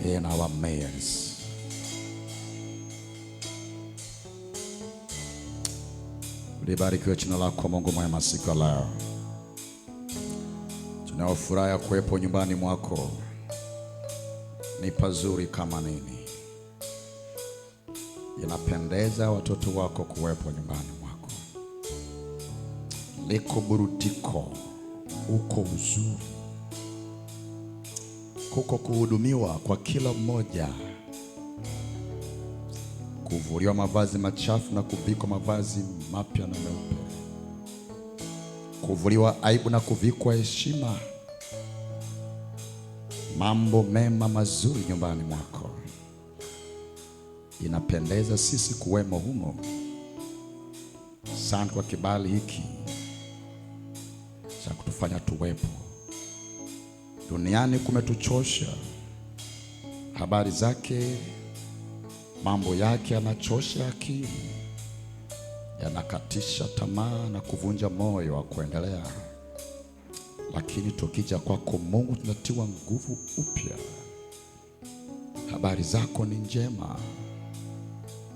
in our midst. Libarikiwe jina lako Mungu mwema siku ya leo. Tunafurahi kuwepo nyumbani mwako. Ni pazuri kama nini. Inapendeza watoto wako kuwepo nyumbani mwako. Liko burudiko, uko uzuri, kuko kuhudumiwa kwa kila mmoja, kuvuliwa mavazi machafu na kuvikwa mavazi mapya na meupe, kuvuliwa aibu na kuvikwa heshima. Mambo mema mazuri nyumbani mwako. Inapendeza sisi kuwemo humo. Asante kwa kibali hiki cha kutufanya tuwepo. Duniani kumetuchosha. Habari zake, mambo yake yanachosha akili, yanakatisha tamaa na kuvunja moyo wa kuendelea. Lakini tukija kwako Mungu tunatiwa nguvu upya. Habari zako ni njema,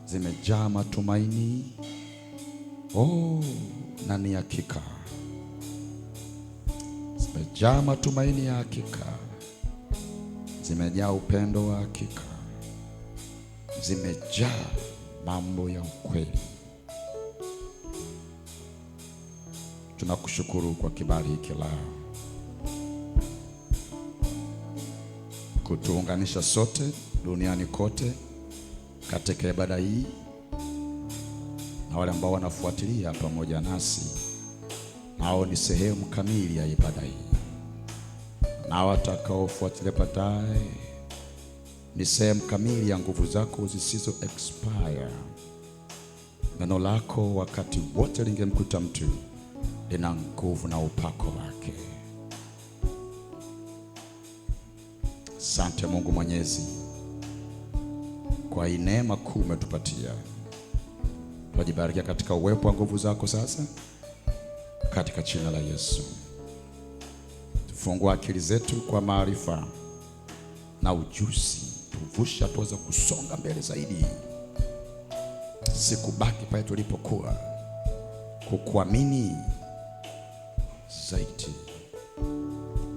zimejaa matumaini. Na ni hakika. Zimejaa matumaini ya hakika. Zimejaa upendo wa hakika. Zimejaa mambo ya ukweli. Tunakushukuru kwa kibali hiki leo, kutuunganisha sote duniani kote katika ibada hii, na wale ambao wanafuatilia pamoja nasi nao ni sehemu kamili ya ibada hii, na watakaofuatilia baadaye ni sehemu kamili ya nguvu zako zisizo expire. Neno lako wakati wote lingemkuta mtu lina nguvu na upako wake. Asante Mungu Mwenyezi kwa neema kuu umetupatia. Twajibarikia katika uwepo wa nguvu zako sasa, katika jina la Yesu. Tufungua akili zetu kwa maarifa na ujuzi, tuvusha tuweze kusonga mbele zaidi. Sikubaki pale tulipokuwa, kukuamini zaidi,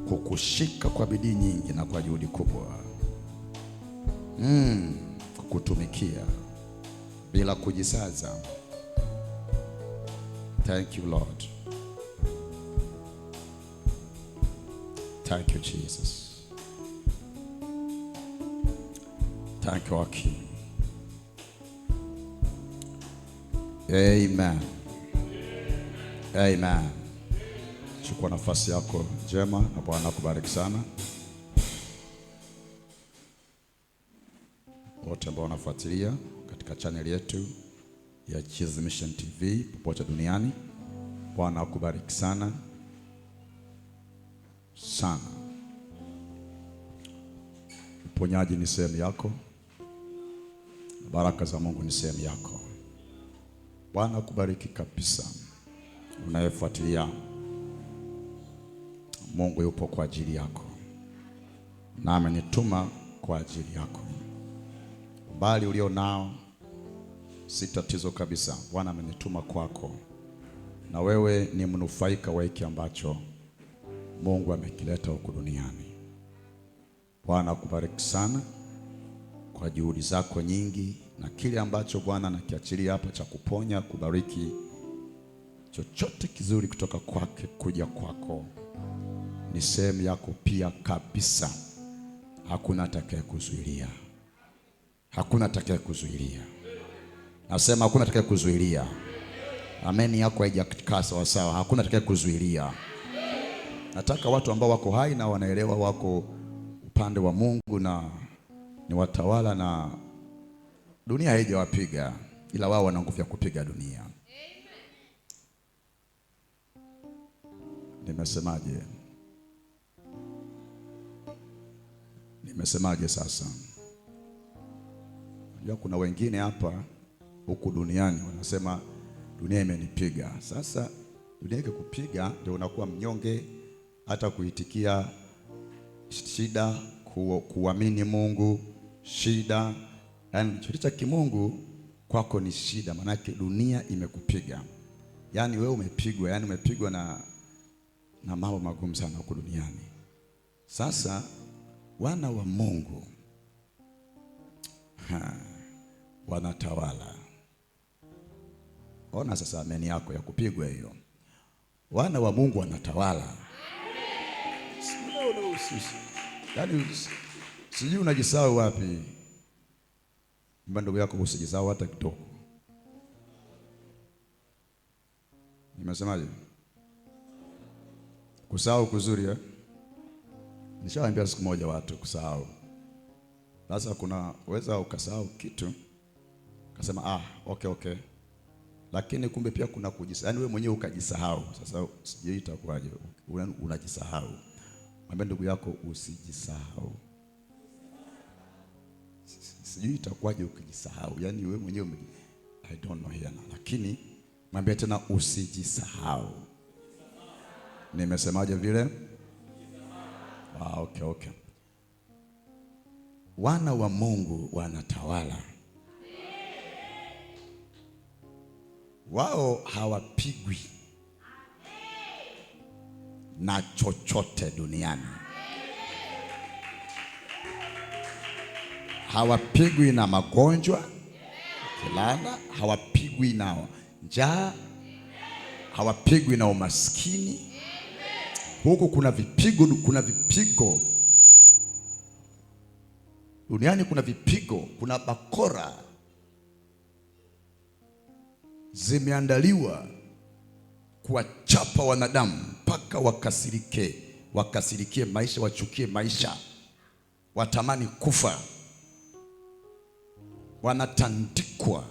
kukushika kwa bidii nyingi na kwa juhudi kubwa, kukutumikia bila kujisaza. Thank you Lord. Thank you Jesus. Thank you our King. Amen. Amen. Chukua nafasi yako njema na Bwana akubariki sana. Wote ambao wanafuatilia katika channel yetu ya Jesus Mission TV popote duniani, Bwana akubariki sana sana. Uponyaji ni sehemu yako, baraka za Mungu ni sehemu yako. Bwana akubariki kabisa. Unayefuatilia, Mungu yupo kwa ajili yako, na amenituma kwa ajili yako. Bali ulio nao si tatizo kabisa. Bwana amenituma kwako, na wewe ni mnufaika wa hiki ambacho Mungu amekileta huku duniani. Bwana akubariki sana kwa juhudi zako nyingi, na kile ambacho Bwana anakiachilia hapa cha kuponya, kubariki, chochote kizuri kutoka kwake kuja kwako ni sehemu yako pia kabisa. Hakuna atakaye kuzuilia. Hakuna atakaye kuzuilia. Nasema hakuna atakaye kuzuilia. Ameni yako haijakaa sawa sawa. Hakuna atakaye kuzuilia. Nataka watu ambao wako hai na wanaelewa wako upande wa Mungu na ni watawala, na dunia haijawapiga, ila wao wana nguvu ya kupiga dunia. Nimesemaje? Nimesemaje sasa? Unajua kuna wengine hapa huku duniani wanasema dunia imenipiga. Sasa dunia ikikupiga ndio unakuwa mnyonge, hata kuitikia shida, kuamini Mungu, shida. Yaani chochote cha kimungu kwako ni shida, manake dunia imekupiga. Yaani wewe umepigwa, yaani umepigwa na mambo magumu sana huko duniani. Sasa wana wa Mungu wanatawala. Ona sasa ameni yako ya kupigwa hiyo. Wana wa Mungu wanatawala. Yaani sijui unajisahau wapi. Ndugu yako usijisahau hata kidogo. Nimesemaje? Kusahau kuzuri eh? Nishawaambia siku moja watu kusahau. Sasa kuna weza ukasahau kitu ukasema okay. Lakini kumbe pia kuna kujisahau. Yaani wewe mwenyewe ukajisahau. Sasa sijui itakuwaje unajisahau. Mwambie ndugu yako usijisahau. Sijui itakuwaje ukijisahau. Yaani wewe mwenyewe I don't know here. Lakini mwambie tena usijisahau. Nimesemaje vile? Okay. Wana wa Mungu wanatawala. Wao hawapigwi na chochote duniani. Hawapigwi na magonjwa, kilala, hawapigwi na njaa, hawapigwi na umaskini. Huko kuna vipigo. Duniani kuna vipigo, kuna bakora zimeandaliwa kuwachapa wanadamu mpaka wakasirikie maisha, wachukie maisha, watamani kufa. Wanatandikwa.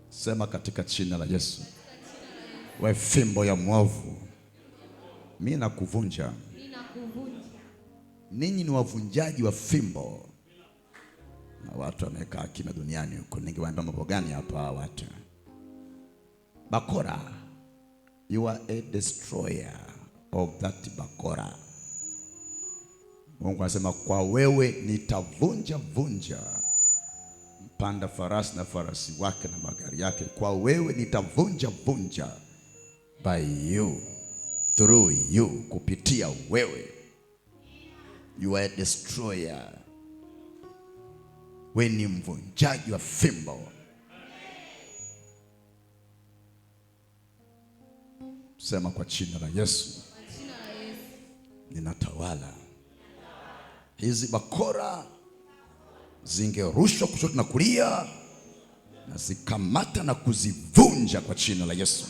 Sema katika jina la Yesu. Wewe fimbo ya mwovu, mimi nakuvunja. Ninyi ni wavunjaji wa fimbo. Na watu wamekaa kimya duniani huko. Ningewaambia mambo gani hapa watu? Bakora, you are a destroyer of that bakora. Mungu anasema kwa wewe nitavunja mpanda farasi na farasi wake na magari yake. Kwa wewe nitavunja by you, through you, kupitia wewe. You are a destroyer. Wewe ni mvunjaji wa fimbo. Sema kwa jina la Yesu. Ninatawala. Hizi bakora zingerushwa kushoto na kulia, na zikamata na kuzivunja kwa jina la Yesu.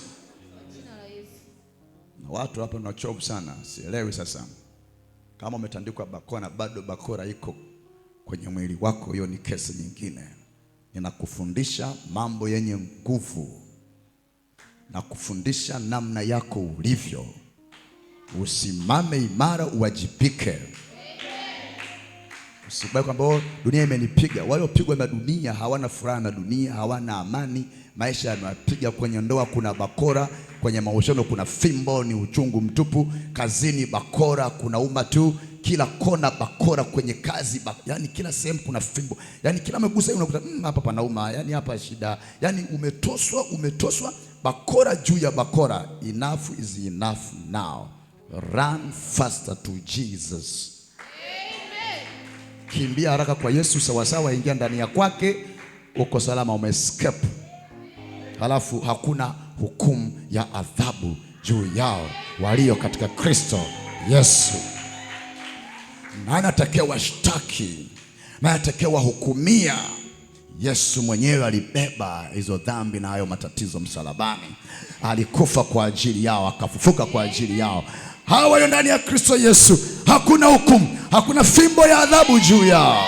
Na watu hapa ni wachovu sana, sielewi sasa. Kama umetandikwa bakora na bado bakora iko kwenye mwili wako, hiyo ni kesi nyingine. Ninakufundisha mambo yenye nguvu, na kufundisha namna yako ulivyo. Usimame imara, uwajibike. Usibaki kwamba dunia imenipiga. Waliopigwa na dunia hawana furaha na dunia, hawana amani. Maisha yanapiga. Kwenye ndoa kuna bakora, kwenye mahusiano kuna fimbo, ni uchungu mtupu. Kazini bakora, kuna umatu. Kila kona bakora, kwenye kazi yani kila sehemu kuna fimbo. Yani kila mgusa unakuta hapa panauma, yani hapa shida. Yani umetoswa bakora juu ya bakora. Enough is enough now. Run faster to Jesus. Kimbia haraka kwa Yesu sawasawa, ingia ndani ya kwake, uko salama, umescape. Halafu hakuna hukumu ya adhabu juu yao walio katika Kristo Yesu. Maana atakewa washtaki, maana atakewa hukumia. Yesu mwenyewe alibeba hizo dhambi na hayo matatizo msalabani. Alikufa kwa ajili yao, akafufuka kwa ajili yao. Hawa walio ndani ya Kristo Yesu, hakuna hukumu, hakuna fimbo ya adhabu juu yao.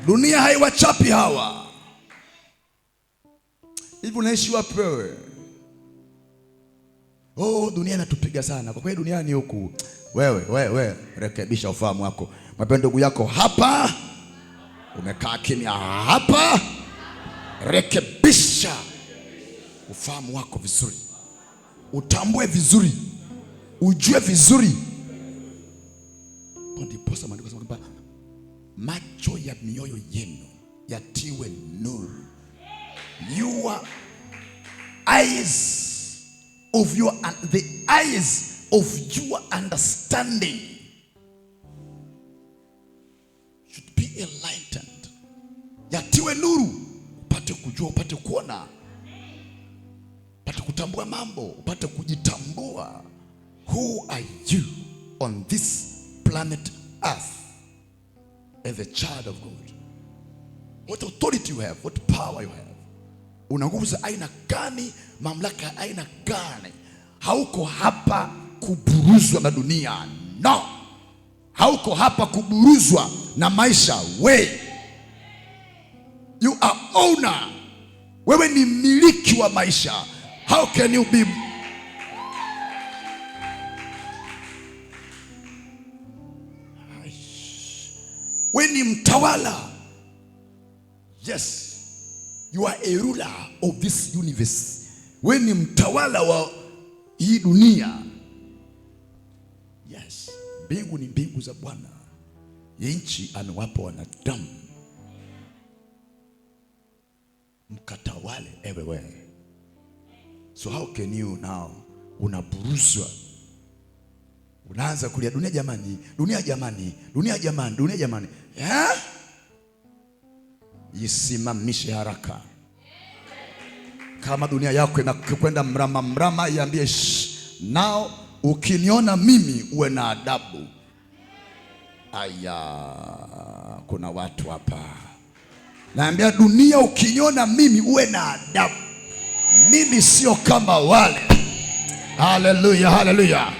Dunia haiwachapi hawa. Hivi unaishi wapi wewe? Dunia inatupiga sana. Kwa kweli dunia ni huku. Wewe rekebisha ufahamu wako. Mwambie ndugu yako hapa, umekaa kimya hapa, rekebisha ufahamu wako vizuri. Utambue vizuri, ujue vizuri Ndiposa maandiko yanasema kwamba macho ya mioyo yenu yatiwe nuru. Your eyes of the eyes of your understanding should be enlightened. Yatiwe nuru, upate kujua, upate kuona, upate kutambua mambo, upate kujitambua. Who are you on this planet Earth as a child of God? What authority you have, what power you have. Una nguvu za aina gani, mamlaka ya aina gani? Hauko hapa kuburuzwa na dunia. No. Hauko hapa kuburuzwa na maisha. You are owner. Wewe ni mmiliki wa maisha. How can you be? Wewe ni mtawala. Yes. You are a ruler of this universe. Wewe ni mtawala wa hii dunia. Yes. Mbingu ni mbingu za Bwana. Nchi amewapa wanadamu. Mkatawale everywhere. So how can you now unaburuzwa? Unaanza kulia dunia jamani, dunia jamani, dunia jamani, dunia jamani. Isimamishe haraka. Kama dunia yako inakwenda mrama mrama, iambie nao, ukiniona mimi uwe na adabu. Aya, kuna watu hapa. Naambia dunia, ukiniona mimi uwe na adabu. Mimi sio kama wale. Haleluya, haleluya.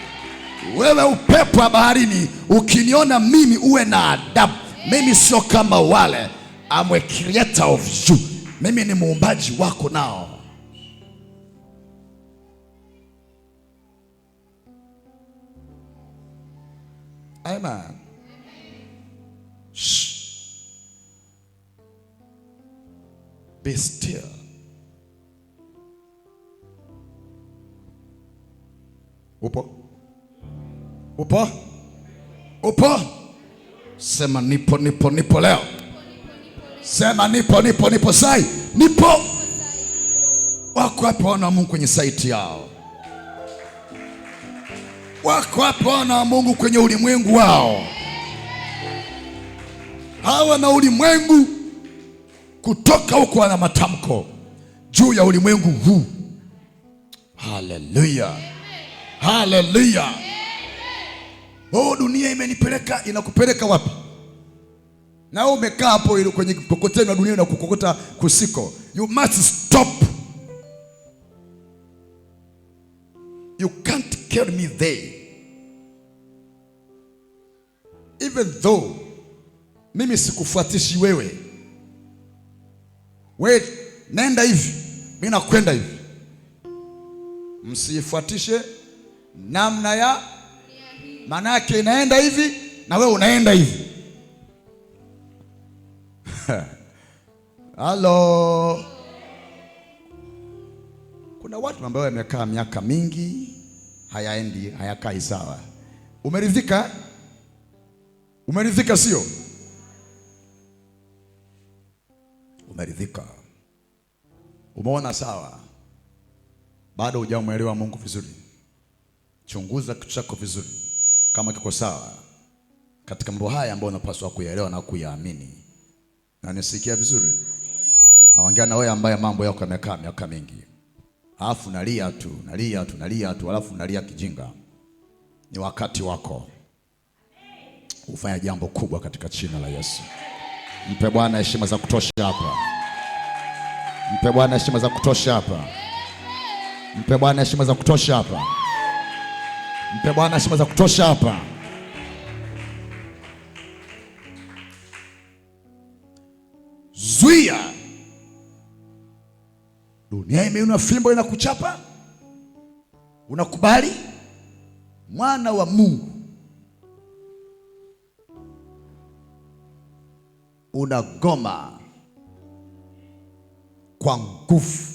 Wewe upepo wa baharini, ukiniona mimi uwe na adabu. Mimi sio kama wale. I'm a creator of you. Mimi ni muumbaji wako nao. Amen. Shh. Be still. Upo? Upo? Upo? Sema nipo, nipo, nipo leo. Sema nipo, nipo, nipo sai. Nipo. Wako wapi wana wa Mungu kwenye saiti yao? Wako wapi wana wa Mungu kwenye ulimwengu wao? Hawa na ulimwengu kutoka huko wana matamko juu ya ulimwengu huu. Haleluya. Haleluya. Oh, dunia imenipeleka, inakupeleka wapi? Na umekaa hapo ile kwenye kokoteni wa dunia na kukokota kusiko. You must stop. You can't carry me there. Even though mimi sikufuatishi wewe. Wewe nenda hivi, mimi nakwenda hivi. Msifuatishe namna ya maana yake, inaenda hivi na wewe unaenda hivi. Halo. Kuna watu ambao wamekaa miaka mingi hayaendi, hayakai sawa. Umeridhika? Umeridhika sio? Umeridhika? Umeona sawa? Bado hujamuelewa Mungu vizuri. Chunguza kitu chako vizuri. Kama kiko sawa katika mambo haya ambayo unapaswa kuyaelewa na kuyaamini. Na nisikia vizuri. Naongea na wewe ambaye mambo yako yamekaa miaka mingi. Alafu nalia tu, alafu nalia kijinga. Ni wakati wako ufanya jambo kubwa katika jina la Yesu. Mpe Bwana heshima za kutosha hapa. Mpe Bwana heshima za kutosha hapa. Mpe Bwana heshima za kutosha hapa. Mpe Bwana heshima za kutosha hapa. Zuia. Dunia imeuna fimbo inakuchapa. Unakubali? Mwana wa Mungu unagoma kwa nguvu.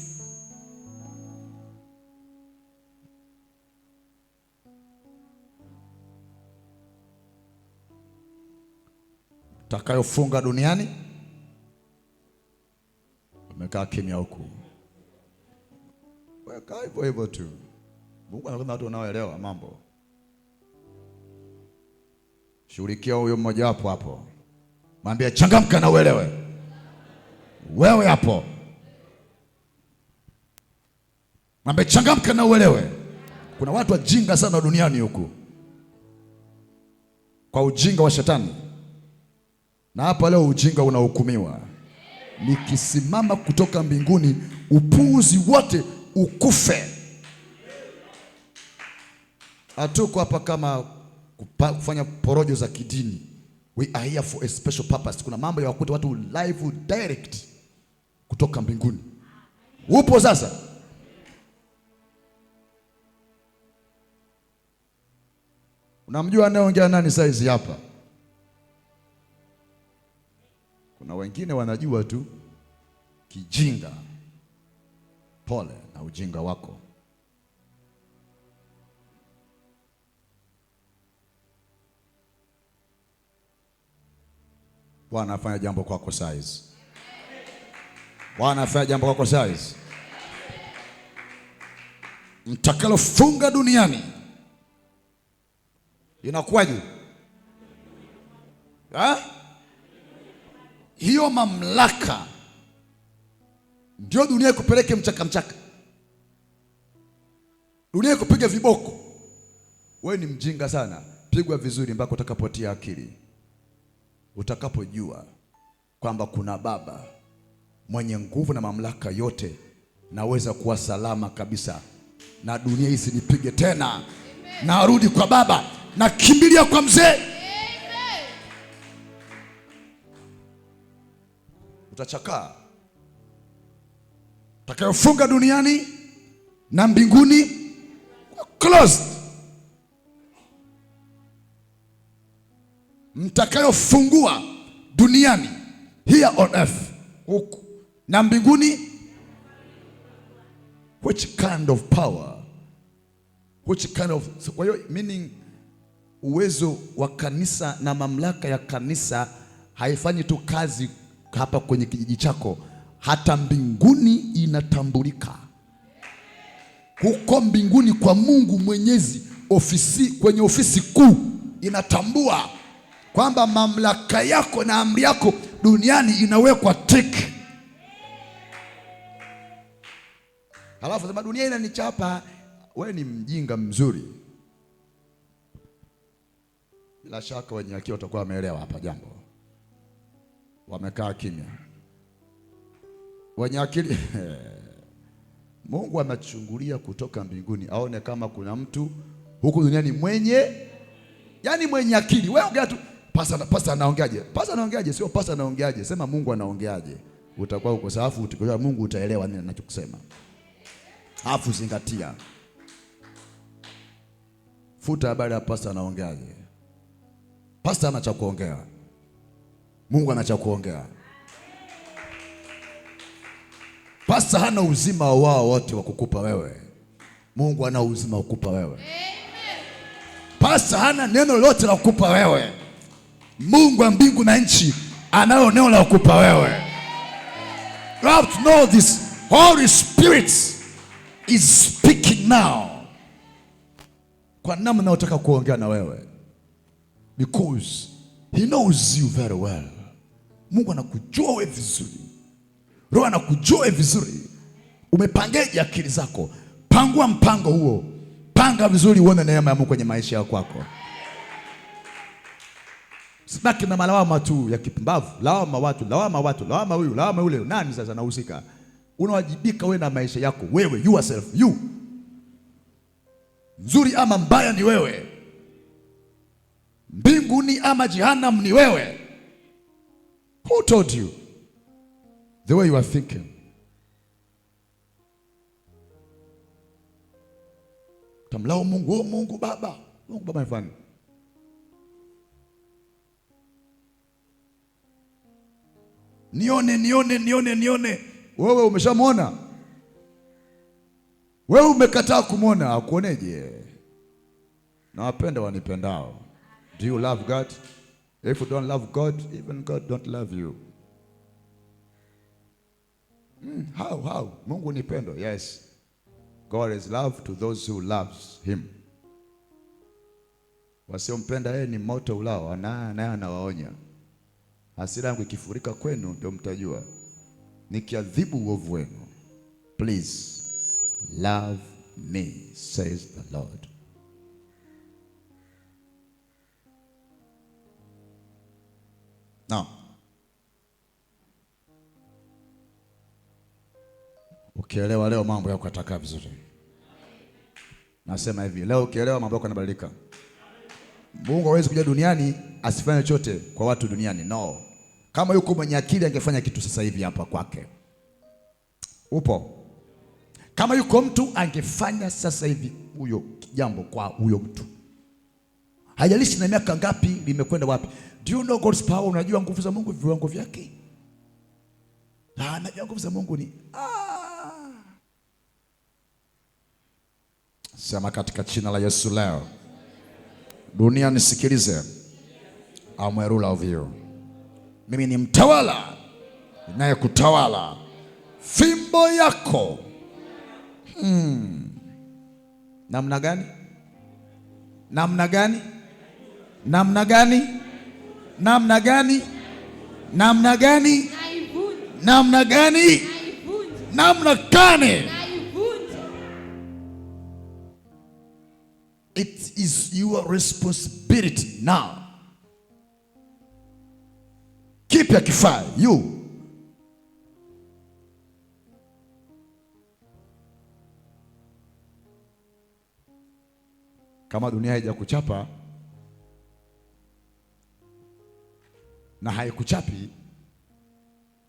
Takayofunga duniani. Umekaa kimya huku. Weka hivyo hivyo tu. Mungu anakuwa watu wanaoelewa mambo. Shughulikia huyo mmoja wapo hapo. Mwambie changamka na uelewe. Wewe hapo. Mwambie changamka na uelewe. Kuna watu wajinga sana duniani huku, kwa ujinga wa shetani. Na hapa leo ujinga unahukumiwa. Nikisimama kutoka mbinguni, upuuzi wote ukufe. Hatuko hapa kama kufanya porojo za kidini. We are here for a special purpose. Kuna mambo ya wakuta watu live direct kutoka mbinguni. Upo sasa? Unamjua anayeongea nani saizi hapa? Kuna wengine wanajua tu kijinga. Pole na ujinga wako. Bwana afanya jambo kwako saizi. Bwana afanya jambo kwako saizi. Mtakalofunga duniani inakuwaje? Hiyo mamlaka ndio dunia ikupeleke mchaka. Dunia ikupiga viboko. Wewe ni mjinga sana. Pigwa vizuri mpaka utakapotia akili. Utakapojua kwamba kuna Baba mwenye nguvu na mamlaka yote, naweza kuwa salama kabisa na dunia isinipige tena. Narudi kwa Baba, na kimbilia kwa mzee. Utachakaa. Takayofunga duniani na mbinguni closed. Mtakayofungua duniani here on earth huku na mbinguni. Which kind of power? Which kind of, kwa hiyo meaning uwezo wa kanisa na mamlaka ya kanisa haifanyi tu kazi hapa kwenye kijiji chako, hata mbinguni inatambulika. Huko mbinguni kwa Mungu Mwenyezi, kwenye ofisi kuu inatambua kwamba mamlaka yako na amri yako duniani inawekwa tick. Halafu sema dunia inanichapa. Wewe ni mjinga mzuri. Bila shaka wenye akili watakuwa wameelewa hapa jambo. Wamekaa kimya. Wenye akili Mungu anachungulia kutoka mbinguni aone kama kuna mtu huku duniani mwenye akili. Wewe ongea tu. Pasta anaongeaje? Pasta anaongeaje? Sio pasta anaongeaje. Sema Mungu anaongeaje. Utakuwa uko safu, utikojua Mungu utaelewa nini ninachokisema. Alafu zingatia. Futa habari ya pasta anaongeaje. Pasta ana cha kuongea. Mungu ana cha kuongea. Pasta hana uzima wao wote wa kukupa wewe. Mungu ana uzima wa kukupa wewe. Pasta hana neno lolote la kukupa wewe. Mungu wa mbingu na nchi analo neno la kukupa wewe. You have to know this. Holy Spirit is speaking now. Kwa namna anataka kuongea na wewe. Because he knows you very well. Mungu anakujua wewe vizuri. Roho anakujua wewe vizuri. Umepangaje akili zako? Pangua mpango huo. Panga vizuri uone neema ya Mungu kwenye maisha yako kwako. Sibaki na malawama tu ya kipumbavu. Lawama watu, lawama huyu, lawama ule. Nani sasa anahusika? Unawajibika wewe na maisha yako. Wewe, yourself, you. Nzuri ama mbaya ni wewe. Mbinguni ama jehanamu ni wewe. Who told you? The way you are thinking. Tamlao Mungu, Mungu Baba. Mungu Baba mfano. Nione. Wewe umeshamwona? Wewe umekataa kumwona, akuoneje? Na wapenda wanipendao. Do you love God? If you don't love God, even God don't love you. How? Mungu ni pendo. Yes. God is love to those who loves him. Wasiompenda yeye ni moto ulao, naye anawaonya. Hasira yangu ikifurika kwenu ndio mtajua nikiadhibu uovu wenu. Please love me, says the Lord. Now, ukielewa leo mambo yako yatakaa vizuri. Nasema hivi, leo ukielewa mambo yako yanabadilika. Mungu hawezi kuja duniani asifanye chochote kwa watu duniani. No. Kama yuko mwenye akili angefanya kitu sasa hivi hapa kwake. Upo. Kama yuko mtu angefanya sasa hivi huyo jambo kwa huyo mtu. Hajalishi na miaka ngapi limekwenda wapi. Do you know God's power? Unajua nguvu za Mungu, viwango vyake? Najua nguvu za Mungu ni Sema katika jina la Yesu leo. Dunia nisikilize. I'm a ruler of you. Mimi ni mtawala ninayekutawala. Fimbo yako. Namna gani? Namna gani? Namna gani? Namna gani? Namna gani? Namna gani? Namna gani? It is your responsibility now. Keep your kifaa, you. Kama dunia haijakuchapa na haikuchapi,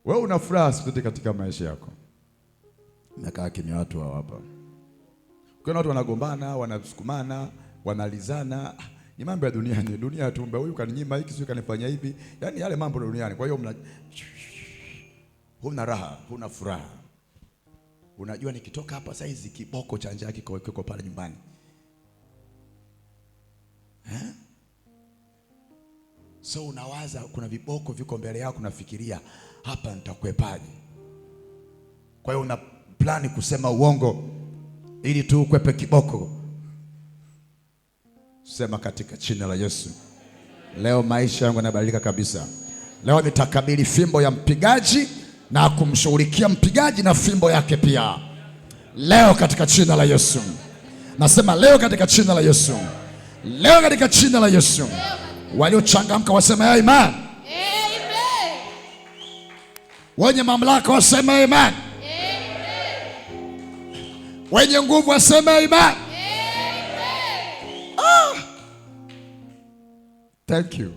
wewe una furaha sote katika maisha yako. Nakaa kimya watu hapa. Kuna watu wanagombana, wanasukumana, wanalizana. Ni mambo ya dunia, ni dunia tu. Huyu kaninyima hiki, sio kanifanya hivi. Yaani yale mambo ya duniani. Kwa hiyo huna raha, huna furaha. Unajua nikitoka hapa sasa hizi kiboko cha njaa kiko pale nyumbani. So unawaza kuna viboko viko mbele yako, unafikiria hapa nitakwepaje. Kwa hiyo una plani kusema uongo ili tu ukwepe kiboko. Sema katika jina la Yesu. Leo maisha yangu yanabadilika kabisa. Leo nitakabili fimbo ya mpigaji na kumshughulikia mpigaji na fimbo yake pia. Leo katika jina la Yesu. Nasema leo katika jina la Yesu. Leo katika jina la Yesu. Waliochangamka waseme amen. Amen. Wenye mamlaka waseme amen. Amen. Wenye nguvu waseme amen. Amen. Thank you.